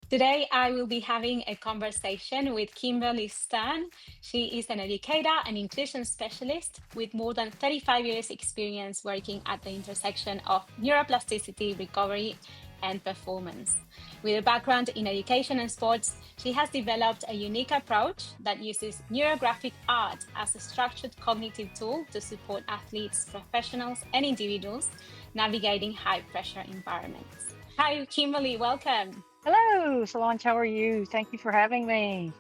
Today, I will be having a conversation with Kimberly Stern. She is an educator and inclusion specialist with more than 35 years' experience working at the intersection of neuroplasticity, recovery, and performance. With a background in education and sports, she has developed a unique approach that uses neurographic art as a structured cognitive tool to support athletes, professionals, and individuals navigating high pressure environments. Hi, Kimberly, welcome. Hello, Solange. How are you? Thank you for having me.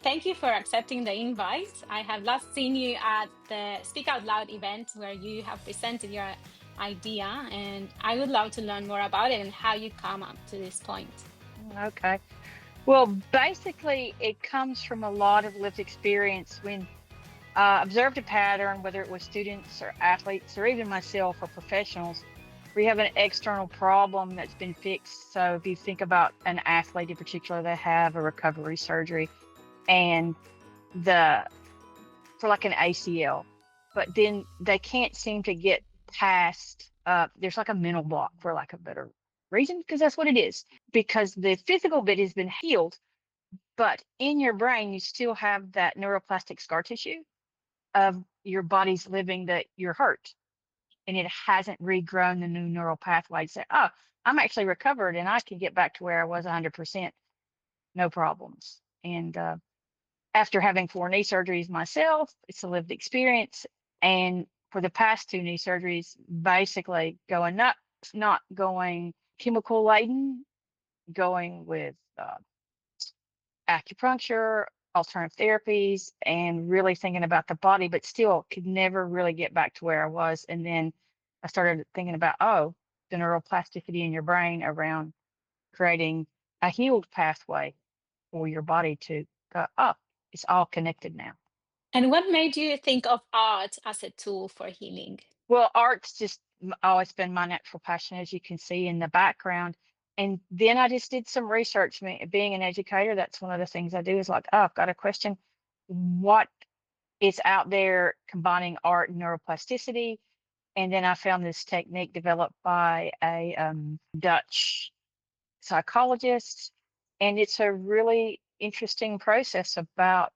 Thank you for accepting the invite. I have last seen you at the Speak Out Loud event where you have presented your idea, and I would love to learn more about it and how you come up to this point. Okay. Well, basically, it comes from a lot of lived experience when observed a pattern, whether it was students or athletes or even myself or professionals, where you have an external problem that's been fixed. So if you think about an athlete in particular, they have a recovery surgery and the for like an ACL, but then they can't seem to get past. There's like a mental block, for lack of a better reason, because that's what it is. Because the physical bit has been healed, but in your brain, you still have that neuroplastic scar tissue of your body's living that you're hurt, and it hasn't regrown the new neural pathways. That I'm actually recovered, and I can get back to where I was 100%, no problems. And after having 4 knee surgeries myself, it's a lived experience. And for the past 2 knee surgeries, basically going nuts, not going chemical laden, going with acupuncture, alternative therapies, and really thinking about the body, but still could never really get back to where I was. And then I started thinking about, the neuroplasticity in your brain around creating a healed pathway for your body to go, it's all connected now. And what made you think of art as a tool for healing? Well, art's just always been my natural passion, as you can see in the background. And then I just did some research. Being an educator, that's one of the things I do is like, I've got a question. What is out there combining art and neuroplasticity? And then I found this technique developed by a Dutch psychologist. And it's a really interesting process about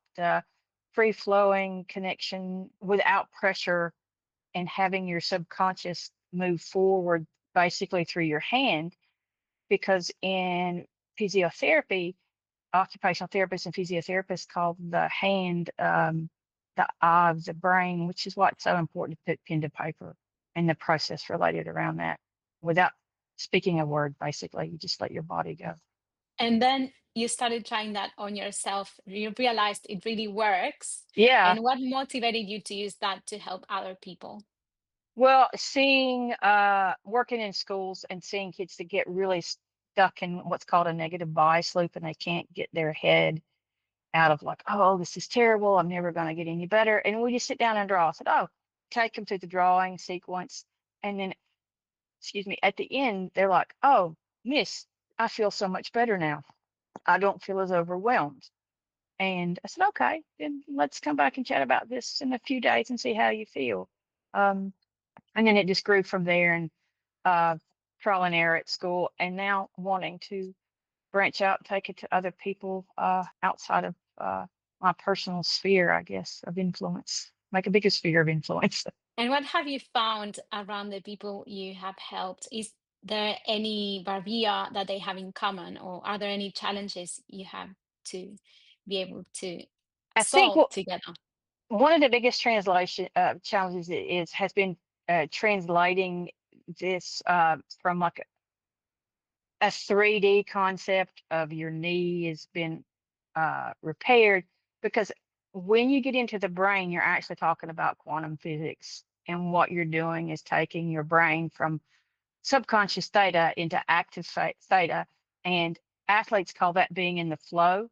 free flowing connection without pressure and having your subconscious move forward basically through your hand. Because in physiotherapy, occupational therapists and physiotherapists call the hand the eye of the brain, which is why it's so important to put pen to paper and the process related around that without speaking a word. Basically, you just let your body go. And then you started trying that on yourself. You realized it really works. Yeah. And what motivated you to use that to help other people? Well, seeing working in schools and seeing kids that get really stuck in what's called a negative bias loop, and they can't get their head out of like, oh, this is terrible, I'm never going to get any better. And we just sit down and draw. I said, take them through the drawing sequence. And then, excuse me, at the end, they're like, oh, miss, I feel so much better now. I don't feel as overwhelmed. And I said, okay, then let's come back and chat about this in a few days and see how you feel. Um, and then it just grew from there, and uh, trial and error at school, and now wanting to branch out, take it to other people outside of my personal sphere, I guess, of influence, make a bigger sphere of influence. And what have you found around the people you have helped? Is there any barrier that they have in common, or are there any challenges you have to be able to I think solve together? one of the biggest translation challenges has been translating this from like a 3D concept of your knee has been repaired, because when you get into the brain, you're actually talking about quantum physics. And what you're doing is taking your brain from subconscious theta into active theta. And athletes call that being in the flow,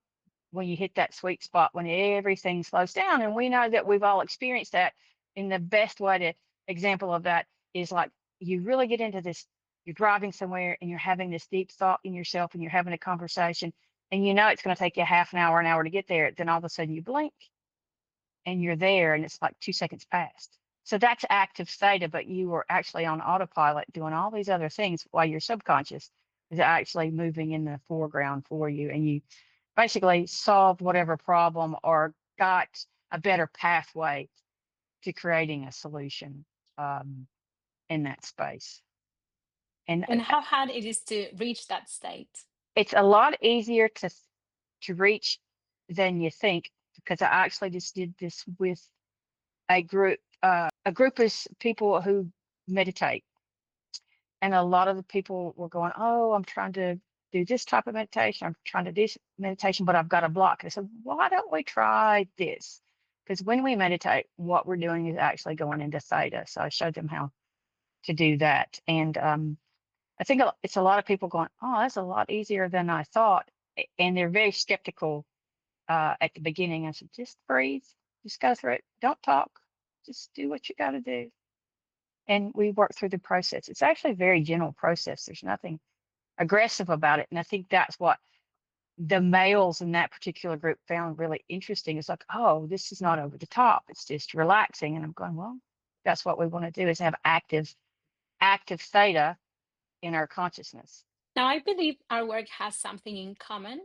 when you hit that sweet spot, when everything slows down. And we know that we've all experienced that. And the best way to example of that is like you really get into this, you're driving somewhere and you're having this deep thought in yourself and you're having a conversation, and you know it's going to take you half an hour to get there. Then all of a sudden you blink and you're there, and it's like 2 seconds past. So that's active theta, but you were actually on autopilot doing all these other things while you're subconscious. is actually moving in the foreground for you, and you basically solved whatever problem or got a better pathway to creating a solution um, in that space. And And how hard it is to reach that state. it's a lot easier to reach than you think, because I actually just did this with a group of people who meditate, and a lot of the people were going, "Oh, I'm trying to do this type of meditation. I'm trying to do meditation, but I've got a block." And I said, "Why don't we try this?" Because when we meditate, what we're doing is actually going into theta. So I showed them how to do that, and I think it's a lot of people going, "Oh, that's a lot easier than I thought," and they're very skeptical at the beginning. I said, "Just breathe, just go through it. Don't talk, just do what you got to do." And we work through the process. It's actually a very gentle process. There's nothing aggressive about it, and I think that's what the males in that particular group found really interesting. It's like, "Oh, this is not over the top. It's just relaxing." And I'm going, "Well, that's what we want to do, is have active theta in our consciousness." Now, I believe our work has something in common,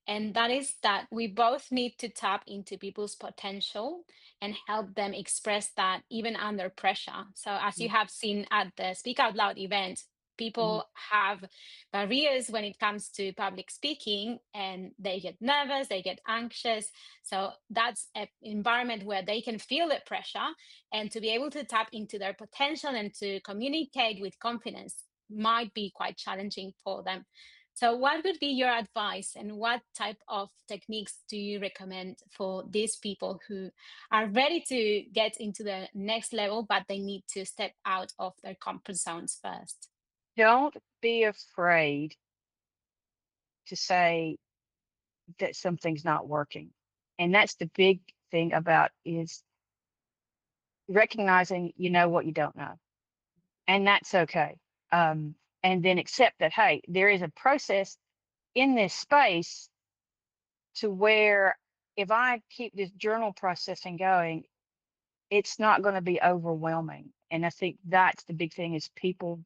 and that is that we both need to tap into people's potential and help them express that even under pressure. So, as you have seen at the Speak Out Loud event, Mm-hmm. people have barriers when it comes to public speaking and they get nervous, they get anxious. So, that's an environment where they can feel the pressure, and to be able to tap into their potential and to communicate with confidence might be quite challenging for them. So, what would be your advice, and what type of techniques do you recommend for these people who are ready to get into the next level, but they need to step out of their comfort zones first? Don't be afraid to say that something's not working. And that's the big thing about is recognizing you know what you don't know. And that's okay. Um, and then accept that, hey, there is a process in this space to where if I keep this journal processing going, it's not going to be overwhelming. And I think that's the big thing is people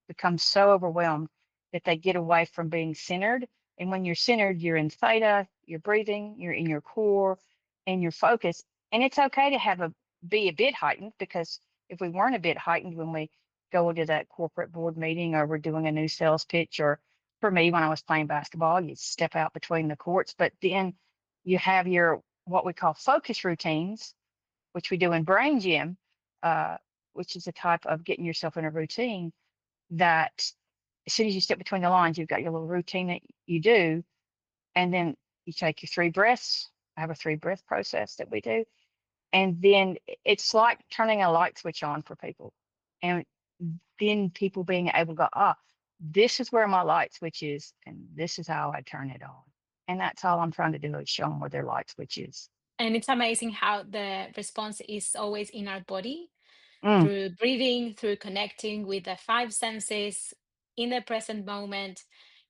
become so overwhelmed that they get away from being centered. And when you're centered, you're in theta, you're breathing, you're in your core, and you're focused. And it's okay to have a be a bit heightened, because if we weren't a bit heightened when we go into that corporate board meeting or we're doing a new sales pitch, or for me when I was playing basketball, you step out between the courts, but then you have your what we call focus routines, which we do in brain gym, uh, which is a type of getting yourself in a routine that as soon as you step between the lines, you've got your little routine that you do, and then you take your 3 breaths. I have a 3 breath process that we do, and then it's like turning a light switch on for people, and then people being able to go, ah, this is where my light switch is, and this is how I turn it on, and that's all I'm trying to do is show them where their light switch is. And it's amazing how the response is always in our body, Mm, through breathing, through connecting with the five senses in the present moment.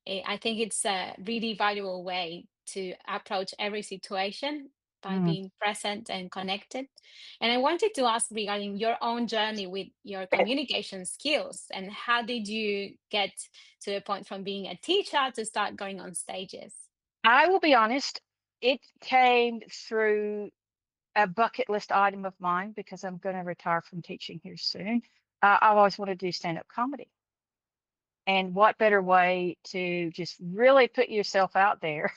I think it's a really valuable way to approach every situation by mm. being present and connected. And I wanted to ask regarding your own journey with your communication skills, and how did you get to the point from being a teacher to start going on stages? I will be honest, it came through a bucket list item of mine because I'm going to retire from teaching here soon. I've always wanted to do stand up comedy. And what better way to just really put yourself out there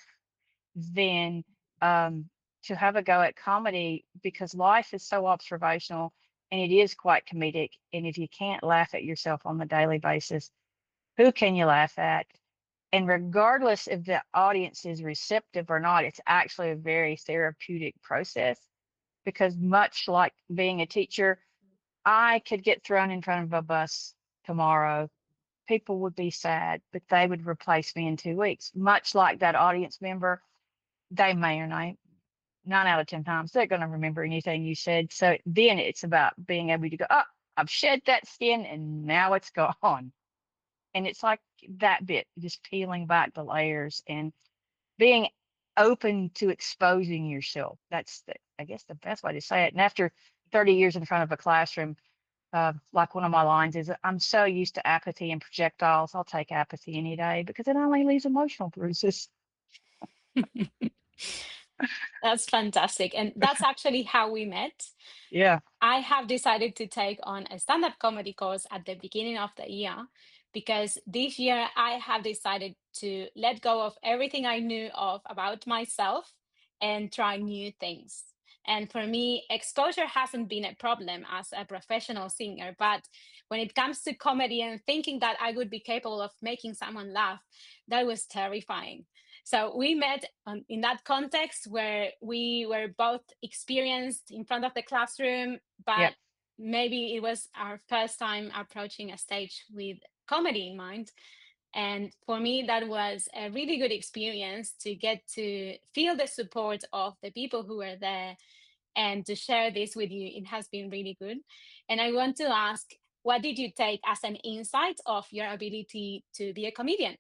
than to have a go at comedy, because life is so observational and it is quite comedic. And if you can't laugh at yourself on a daily basis, who can you laugh at? And regardless if the audience is receptive or not, it's actually a very therapeutic process, because much like being a teacher, I could get thrown in front of a bus tomorrow. People would be sad, but they would replace me in 2 weeks. Much like that audience member, they may or not, 9 out of 10 times, they're going to remember anything you said. So then it's about being able to go, oh, I've shed that skin and now it's gone. And it's like that bit, just peeling back the layers and being open to exposing yourself. That's the, I guess the best way to say it. And after 30 years in front of a classroom, Like one of my lines is, "I'm so used to apathy and projectiles. I'll take apathy any day because it only leaves emotional bruises." That's fantastic. And that's actually how we met. Yeah. I have decided to take on a stand-up comedy course at the beginning of the year because this year I have decided to let go of everything I knew of about myself and try new things. And for me, exposure hasn't been a problem as a professional singer, but when it comes to comedy and thinking that I would be capable of making someone laugh, that was terrifying. So we met in that context where we were both experienced in front of the classroom, Yep. but maybe it was our first time approaching a stage with comedy in mind. And for me, that was a really good experience to get to feel the support of the people who were there and to share this with you. It has been really good. And I want to ask, what did you take as an insight of your ability to be a comedian?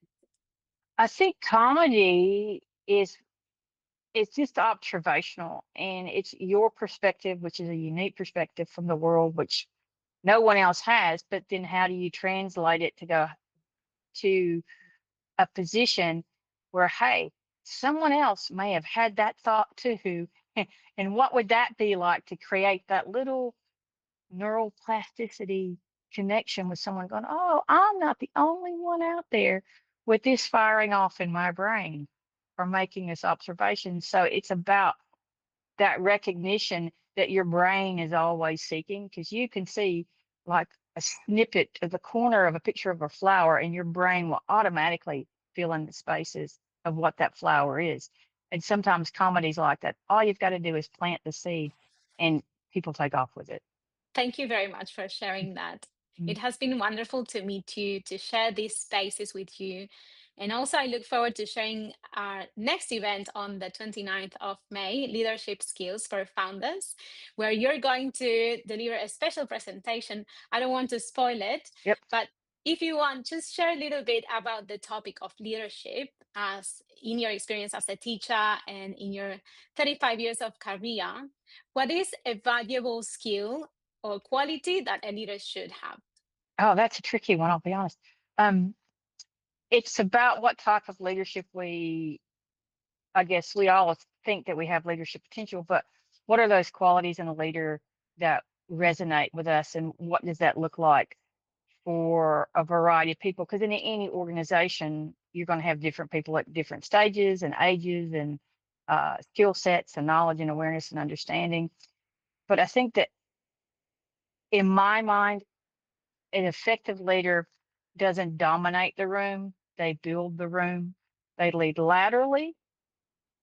I think comedy is it's just observational, and it's your perspective, which is a unique perspective from the world, which no one else has. But then how do you translate it to go to a position where, hey, someone else may have had that thought too? And what would that be like to create that little neuroplasticity connection with someone going, oh, I'm not the only one out there with this firing off in my brain or making this observation. So it's about that recognition that your brain is always seeking, because you can see like a snippet of the corner of a picture of a flower and your brain will automatically fill in the spaces of what that flower is. And sometimes comedies like that, all you've got to do is plant the seed and people take off with it. Thank you very much for sharing that. Mm. It has been wonderful to meet you, to share these spaces with you. And also, I look forward to sharing our next event on the 29th of May, Leadership Skills for Founders, where you're going to deliver a special presentation. I don't want to spoil it, Yep. but if you want, just share a little bit about the topic of leadership as in your experience as a teacher and in your 35 years of career. What is a valuable skill or quality that a leader should have? Oh, that's a tricky one, I'll be honest. Um, it's about what type of leadership I guess we all think that we have leadership potential, but what are those qualities in a leader that resonate with us, and what does that look like for a variety of people? Because in any organization, you're going to have different people at different stages and ages and skill sets and knowledge and awareness and understanding. But I think that in my mind, an effective leader doesn't dominate the room, they build the room. They lead laterally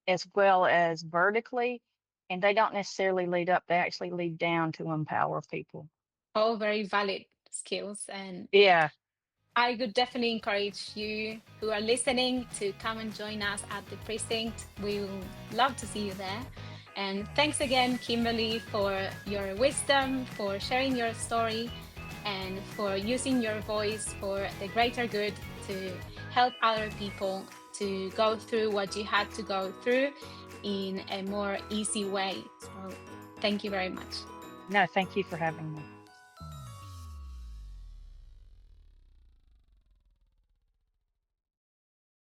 as well as vertically, and they don't necessarily lead up, they actually lead down to empower people. All very valid skills. And Yeah. I would definitely encourage you who are listening to come and join us at the precinct. We will love to see you there. And thanks again, Kimberly, for your wisdom, for sharing your story, and for using your voice for the greater good to help other people to go through what you had to go through in a more easy way. So thank you very much. No, thank you for having me.